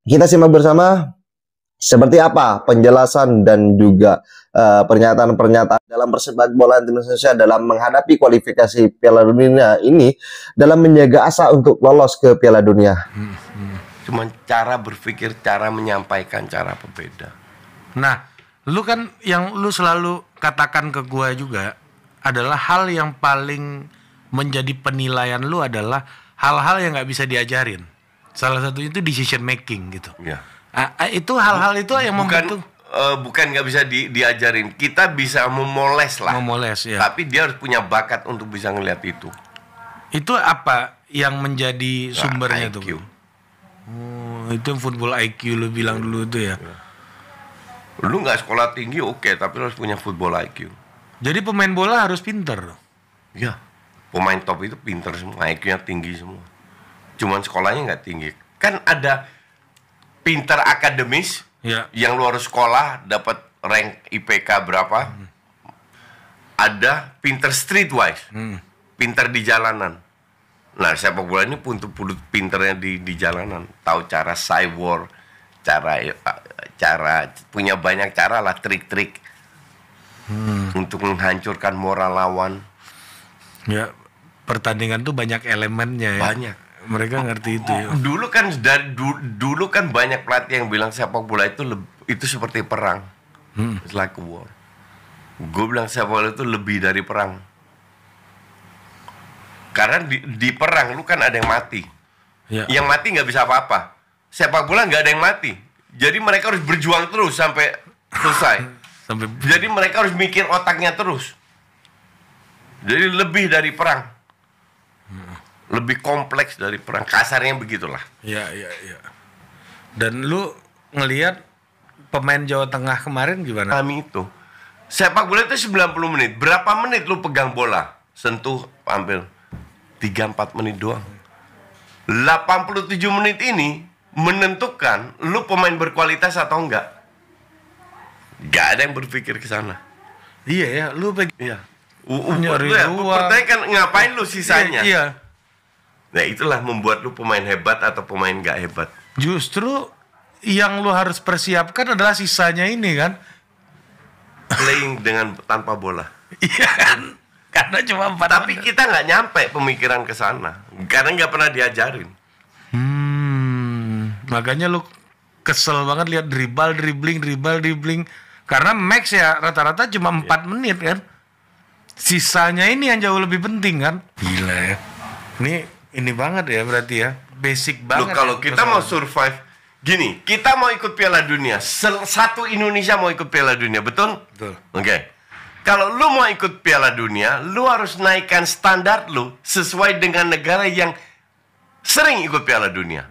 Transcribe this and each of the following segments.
Kita simak bersama seperti apa penjelasan dan juga pernyataan-pernyataan dalam persepak bola Indonesia dalam menghadapi kualifikasi Piala Dunia ini dalam menjaga asa untuk lolos ke Piala Dunia. Cuman cara berpikir, cara menyampaikan, cara berbeda. Nah, lu kan yang lu selalu katakan ke gua juga adalah hal yang paling menjadi penilaian lu adalah hal-hal yang nggak bisa diajarin. Salah satunya itu decision making gitu. Ya. Itu hal-hal itu yang membentuk. Bukan nggak bisa diajarin. Kita bisa memoles lah. Memoles ya. Tapi dia harus punya bakat untuk bisa ngelihat itu. Itu apa yang menjadi sumbernya IQ. tuh? Itu yang football IQ lu bilang dulu itu ya. Lu nggak sekolah tinggi oke, tapi lu harus punya football IQ. Jadi pemain bola harus pinter. Ya, pemain top itu pinter semua, IQ-nya tinggi semua. Cuman sekolahnya nggak tinggi. Kan ada pinter akademis, Ya. yang lu harus sekolah dapat rank IPK berapa. Ada pinter streetwise, pinter di jalanan. Nah, sepak bola ini untuk pinternya di jalanan, tahu cara cyber, cara punya banyak cara lah, trik-trik untuk menghancurkan moral lawan. Ya, pertandingan tuh banyak elemennya ya. Banyak. Mereka ngerti itu ya. Dulu kan banyak pelatih yang bilang sepak bola itu seperti perang. It's like a war. Gue bilang sepak bola itu lebih dari perang. Karena di perang lu kan ada yang mati. Ya. Yang mati nggak bisa apa-apa. Sepak bola nggak ada yang mati. Jadi mereka harus berjuang terus sampai selesai. Jadi mereka harus mikir otaknya terus. Jadi lebih dari perang. Lebih kompleks dari perang. Kasarnya begitulah. Iya. Dan lu ngelihat pemain Jawa Tengah kemarin gimana? Kami itu. Sepak bola itu 90 menit. Berapa menit lu pegang bola? Sentuh, ambil. 3-4 menit doang. 87 menit ini menentukan lu pemain berkualitas atau enggak. Gak ada yang berpikir ke sana. Iya ya, lu Iya. nyari ruang. Pertanyaan ngapain lu sisanya? Iya. Nah itulah membuat lu pemain hebat atau pemain gak hebat. Justru yang lu harus persiapkan adalah sisanya ini kan. Playing dengan tanpa bola. Iya kan? Karena cuma 4 Tapi kita nggak nyampe pemikiran ke sana. Karena nggak pernah diajarin. Makanya lu kesel banget lihat dribbling. Karena max ya rata-rata cuma 4 menit kan. Sisanya ini yang jauh lebih penting kan. Gila ya. Ini banget ya berarti ya. Basic banget. Loh, kalau ya, kita mau survive, gini, kita mau ikut Piala Dunia. Satu Indonesia mau ikut Piala Dunia, betul? Betul. Oke. Kalau lu mau ikut Piala Dunia, lu harus naikkan standar lu sesuai dengan negara yang sering ikut Piala Dunia.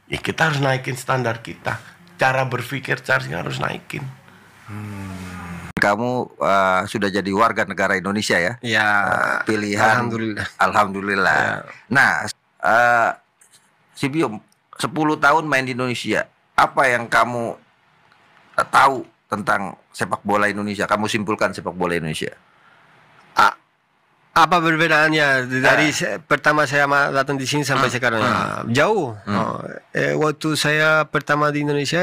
Ya kita harus naikin standar kita. Cara berpikir harus naikin. Kamu sudah jadi warga negara Indonesia ya? Ya, Pilihan. Alhamdulillah. Ya. Nah, Sibio 10 tahun main di Indonesia. Apa yang kamu tahu tentang sepak bola Indonesia? Kamu simpulkan sepak bola Indonesia. Apa perbedaannya dari pertama saya datang di sini sampai sekarang? Jauh. Waktu saya pertama di Indonesia,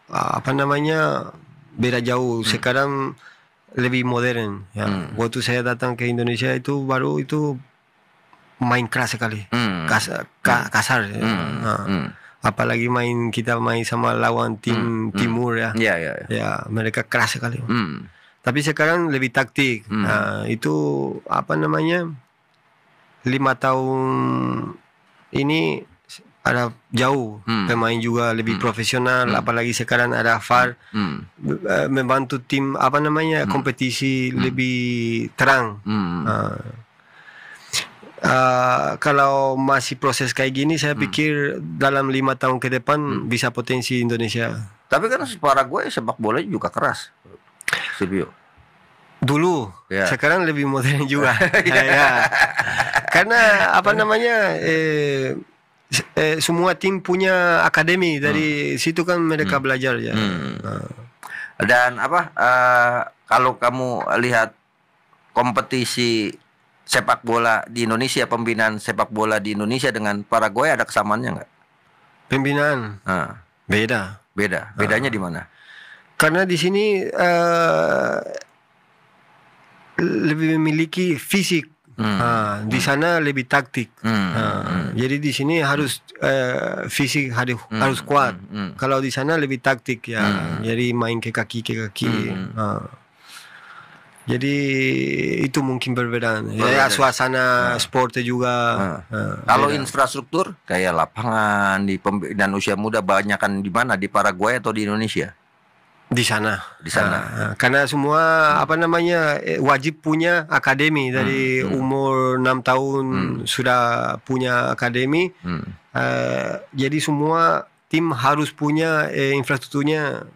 apa namanya, beda jauh. Sekarang lebih modern. Ya. Waktu saya datang ke Indonesia itu baru itu main keras sekali, kasar. Apalagi kita main sama lawan tim Timur ya. Ya, mereka keras sekali. Tapi sekarang lebih taktik. Nah, itu apa namanya? 5 tahun ini ada jauh. Pemain juga lebih profesional. Apalagi sekarang ada VAR. Membantu tim apa namanya? Kompetisi lebih terang. Kalau masih proses kayak gini, saya pikir dalam 5 tahun ke depan bisa potensi Indonesia. Tapi kan Paraguay sepak bola juga keras, Silvio. Dulu, Ya. sekarang lebih modern juga. Ya. Karena apa namanya, semua tim punya akademi, dari situ kan mereka belajar ya. Dan apa? Kalau kamu lihat kompetisi sepak bola di Indonesia, pembinaan sepak bola di Indonesia dengan Paraguay, ada kesamaannya nggak? Pembinaan Ah, beda. beda. Bedanya di mana? Karena di sini lebih memiliki fisik. Di sana lebih taktik. Jadi di sini harus fisik harus kuat. Kalau di sana lebih taktik ya. Jadi main ke kaki. Jadi itu mungkin perbedaan. Ya suasana sportnya juga. Kalau beda. infrastruktur kayak lapangan di dan usia muda banyakan di mana? Di Paraguay atau di Indonesia? Di sana. Di sana. Karena semua wajib punya akademi dari umur 6 tahun sudah punya akademi. Jadi semua tim harus punya infrastrukturnya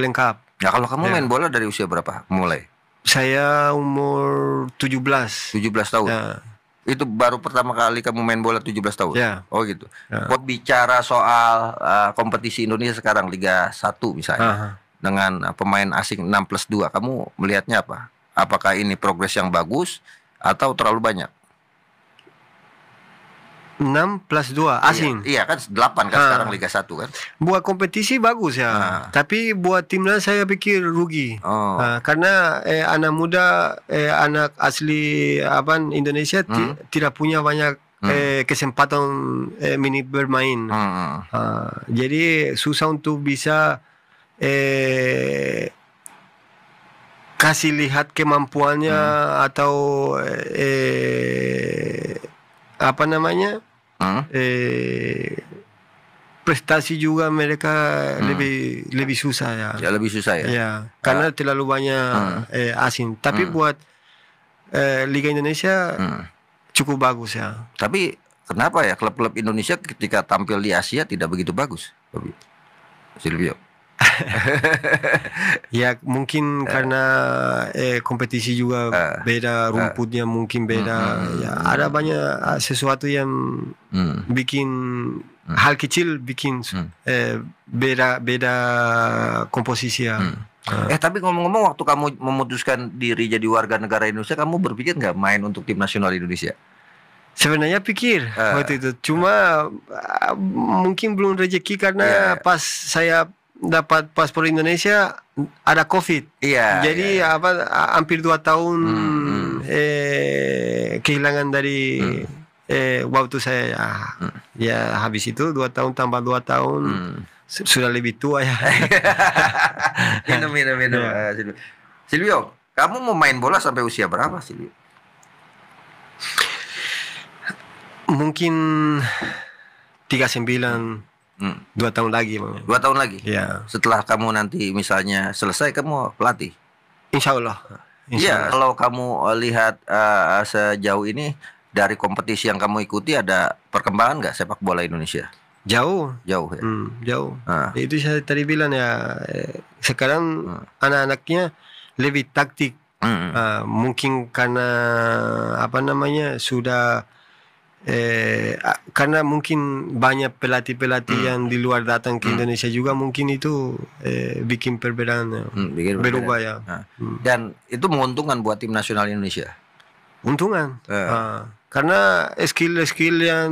lengkap. Nah, kalau kamu main bola dari usia berapa? Mulai? Saya umur 17. 17 tahun. Ya. Itu baru pertama kali kamu main bola 17 tahun? Ya. Oh gitu. Ya. Buat bicara soal kompetisi Indonesia sekarang Liga 1 misalnya. Dengan pemain asing 6+2, kamu melihatnya apa? Apakah ini progres yang bagus atau terlalu banyak? 6+2 asing. Iya kan 8 kan sekarang Liga 1 kan. Buat kompetisi bagus ya. Tapi buat timnas saya pikir rugi. Karena anak muda, anak asli Indonesia tidak punya banyak kesempatan menit bermain. Jadi susah untuk bisa kasih lihat kemampuannya atau prestasi juga mereka lebih susah ya. Ya lebih susah ya. Ya, karena terlalu banyak asing. Tapi buat Liga Indonesia cukup bagus ya. Tapi kenapa ya klub-klub Indonesia ketika tampil di Asia tidak begitu bagus, Silvio? Ya mungkin karena kompetisi juga beda, rumputnya mungkin beda. Ya ada banyak sesuatu yang bikin hal kecil bikin beda komposisi ya. Tapi ngomong-ngomong, waktu kamu memutuskan diri jadi warga negara Indonesia, kamu berpikir nggak main untuk tim nasional Indonesia? Sebenarnya pikir waktu itu, cuma mungkin belum rezeki karena pas saya dapat paspor Indonesia ada COVID. Jadi hampir 2 tahun kehilangan dari waktu saya. Ya habis itu 2 tahun tambah 2 tahun sudah lebih tua ya. minum. Silvio, kamu mau main bola sampai usia berapa, Silvio? Mungkin 39. 2 tahun lagi. 2 tahun lagi? Ya. Setelah kamu nanti misalnya selesai, kamu pelatih? Insya Allah. Iya, kalau kamu lihat sejauh ini dari kompetisi yang kamu ikuti, ada perkembangan nggak sepak bola Indonesia? Jauh ya. Jauh. Itu saya tadi bilang ya, sekarang anak-anaknya lebih taktik. Mungkin karena sudah karena mungkin banyak pelatih-pelatih yang di luar datang ke Indonesia juga, mungkin itu bikin perbedaan, berubah ya. Dan itu menguntungkan buat tim nasional Indonesia. Untungan, karena skill-skill yang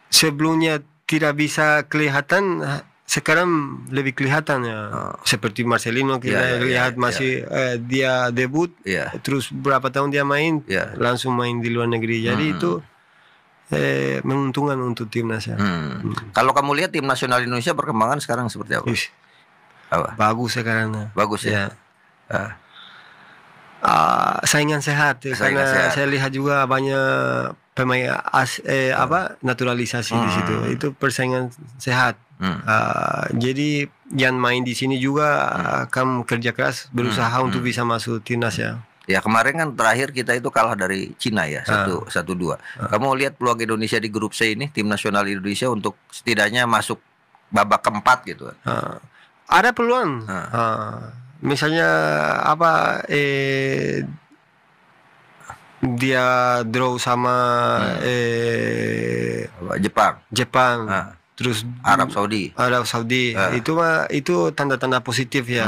sebelumnya tidak bisa kelihatan sekarang lebih kelihatan ya. Seperti Marcelino kita lihat masih dia debut, terus berapa tahun dia main, langsung main di luar negeri. Jadi itu menguntungkan untuk timnas ya. Kalau kamu lihat tim nasional Indonesia perkembangan sekarang seperti apa? Bagus sekarang. Bagus ya. Saingan sehat ya, karena saya lihat juga banyak pemain naturalisasi di situ. Itu persaingan sehat. Jadi yang main di sini juga akan kerja keras, berusaha untuk bisa masuk timnas ya. Ya kemarin kan terakhir kita itu kalah dari Cina ya 1-2. Kamu lihat peluang Indonesia di grup C ini, tim nasional Indonesia untuk setidaknya masuk babak keempat gitu. Ada peluang. Misalnya dia draw sama Jepang. Terus Arab Saudi. Itu tanda-tanda positif ya.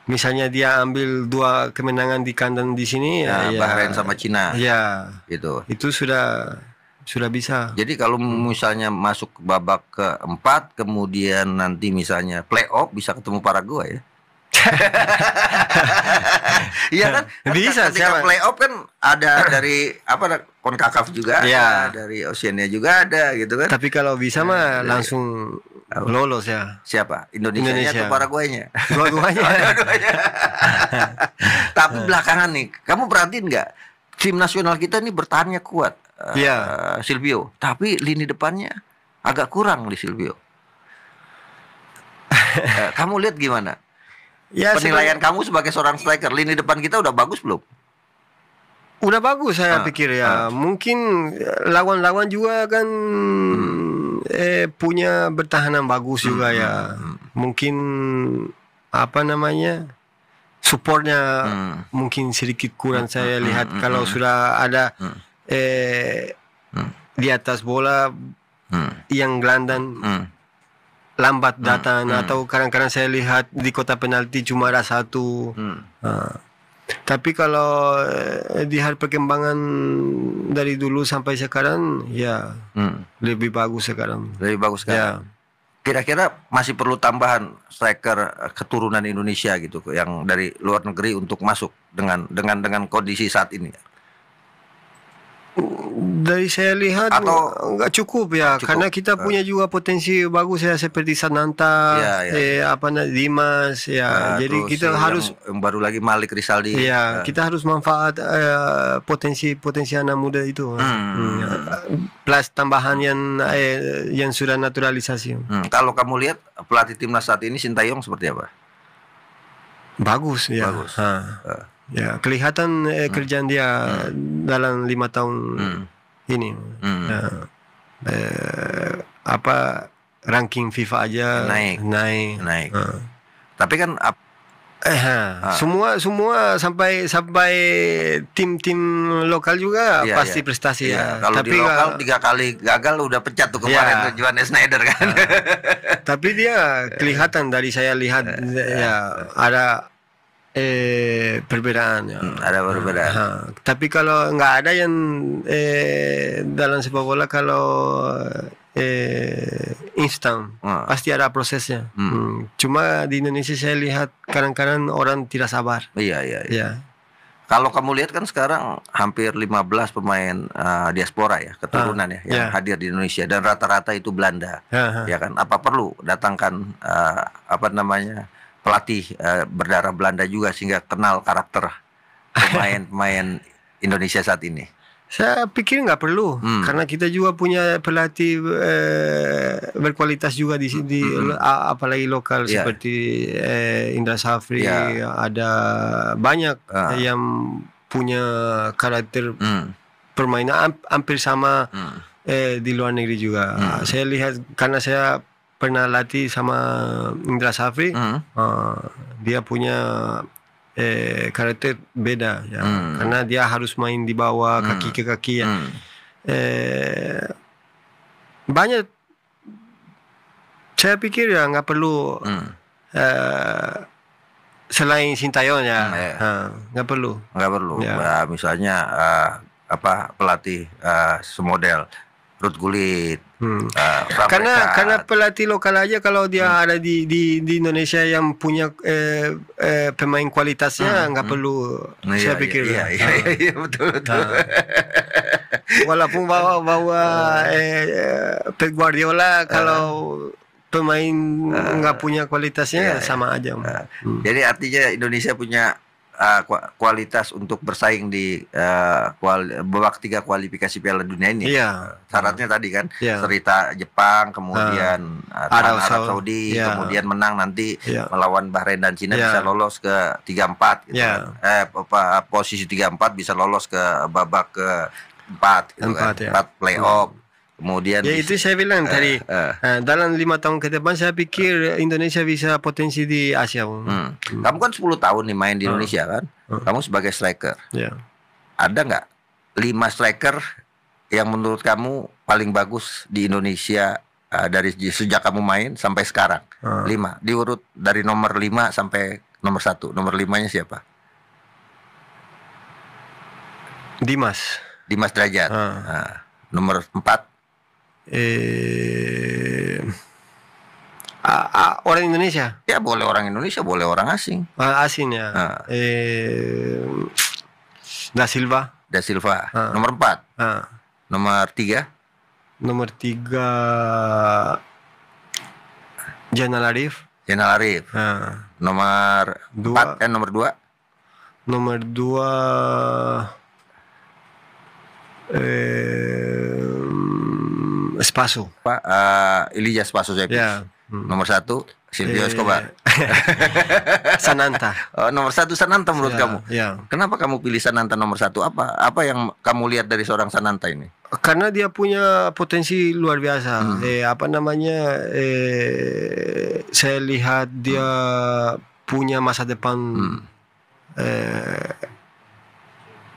Misalnya dia ambil 2 kemenangan di kandang di sini, Bahrain sama Cina. Ya. Gitu. Itu sudah sudah bisa. Jadi kalau misalnya masuk ke babak keempat, kemudian nanti misalnya playoff bisa ketemu Paraguay ya. Iya kan? Bisa, Ketika siapa? playoff kan ada dari apa CONCACAF juga Ya. ada, dari Oceania juga ada gitu kan. Tapi kalau bisa mah langsung lolos ya. Siapa? Indonesia Indonesia. atau Paraguay-nya? Dua-duanya. Tapi belakangan nih, kamu perhatiin nggak? Tim nasional kita ini bertahannya kuat, Iya. Silvio. Tapi lini depannya agak kurang di Silvio. Kamu lihat gimana? Ya, Penilaian kamu sebagai seorang striker, lini depan kita udah bagus belum? udah bagus saya pikir ya. Mungkin lawan-lawan juga kan punya bertahanan bagus juga ya. Mungkin apa namanya? Supportnya mungkin sedikit kurang saya lihat kalau sudah ada di atas bola yang gelandang lambat datang atau kadang-kadang saya lihat di kotak penalti cuma ada satu. Tapi kalau di hal perkembangan dari dulu sampai sekarang ya lebih bagus sekarang. Lebih bagus kan? Ya. Kira-kira masih perlu tambahan striker keturunan Indonesia gitu yang dari luar negeri untuk masuk dengan kondisi saat ini. Dari saya lihat Atau nggak cukup ya, cukup. karena kita punya juga potensi bagus ya seperti Sananta, Ya. Dimas ya. Jadi Terus kita harus yang baru lagi Malik Rizaldi. ya kita harus manfaat potensi anak muda itu. Plus tambahan yang sudah naturalisasi. Kalau kamu lihat pelatih timnas saat ini Sintayong seperti apa? Bagus ya. Bagus. Ya kelihatan kerjaan dia dalam 5 tahun ini. Ya. Apa ranking FIFA aja naik. Tapi kan Semua sampai tim-tim lokal juga Iya, pasti iya. prestasi Iya, ya. kalau Tapi di lokal 3 kali gagal udah pecat tuh kemarin tuh Johannes Schneider kan. tapi dia kelihatan dari saya lihat ya ada perbedaan ya. Ada perbedaan. Tapi kalau nggak ada yang dalam sepak bola kalau instan pasti ada prosesnya. Cuma di Indonesia saya lihat kadang-kadang orang tidak sabar. Iya. Ya. Kalau kamu lihat kan sekarang hampir 15 pemain diaspora ya, keturunan yang hadir di Indonesia dan rata-rata itu Belanda. Ya kan? Apa perlu datangkan pelatih berdarah Belanda juga sehingga kenal karakter pemain Indonesia saat ini? Saya pikir nggak perlu karena kita juga punya pelatih berkualitas juga di sini, apalagi lokal seperti Indra Safri, ada banyak yang punya karakter permainan hampir sama di luar negeri juga. Saya lihat karena saya pernah latih sama Indra Safri, dia punya karakter beda ya, karena dia harus main di bawah kaki ke kaki ya. Banyak saya pikir ya nggak perlu selain Sintayong ya, nggak perlu. Ya. Misalnya pelatih semodel Ruth Gullit. Karena pelatih lokal aja kalau dia ada di Indonesia yang punya pemain kualitasnya nggak perlu. Saya pikir. Iya betul. Walaupun bawa Pep Guardiola kalau pemain nggak punya kualitasnya sama aja. Jadi artinya Indonesia punya kualitas untuk bersaing di babak 3 kualifikasi Piala Dunia ini. Syaratnya tadi kan cerita Jepang, kemudian Arab Saudi, kemudian menang nanti melawan Bahrain dan Cina bisa lolos ke 3-4 gitu kan. Posisi 3-4 bisa lolos ke babak ke-4 gitu kan. 4 playoff. Kemudian ya itu saya bilang tadi dalam 5 tahun ke depan saya pikir Indonesia bisa potensi di Asia. Kamu kan 10 tahun nih main di Indonesia kan. Kamu sebagai striker. Ada nggak 5 striker yang menurut kamu paling bagus di Indonesia dari sejak kamu main sampai sekarang? 5. Diurut dari nomor 5 sampai nomor 1. Nomor 5-nya siapa? Dimas Derajat. Nomor 4. Orang Indonesia. Ya boleh orang Indonesia, boleh orang asing. Asing ya. Da Silva. Da Silva. Nomor 4. Nomor 3. Nomor 3 Zainal Arif. Zainal Arif. Nomor 4 nomor 2. Nomor 2 Spaso. Pak Elijah Spaso Zepis. Ya. Nomor 1 Silvio Escobar. Sananta. Nomor 1 Sananta menurut kamu? Ya. Kenapa kamu pilih Sananta nomor 1? Apa yang kamu lihat dari seorang Sananta ini? Karena dia punya potensi luar biasa. Saya lihat dia punya masa depan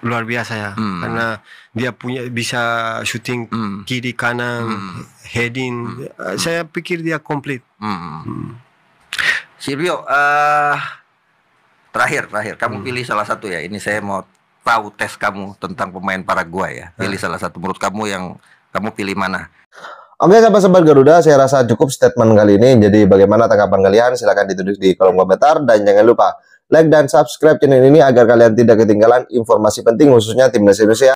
luar biasa ya. Karena dia bisa shooting kiri kanan, heading. Saya pikir dia komplit. Silvio, terakhir kamu pilih salah satu ya. Ini saya mau tahu tes kamu tentang pemain Paraguay ya. Pilih salah satu menurut kamu yang kamu pilih mana? Oke, sahabat Garuda, saya rasa cukup statement kali ini. Jadi bagaimana tanggapan kalian? Silahkan ditulis di kolom komentar. Dan jangan lupa like dan subscribe channel ini agar kalian tidak ketinggalan informasi penting khususnya timnas Indonesia.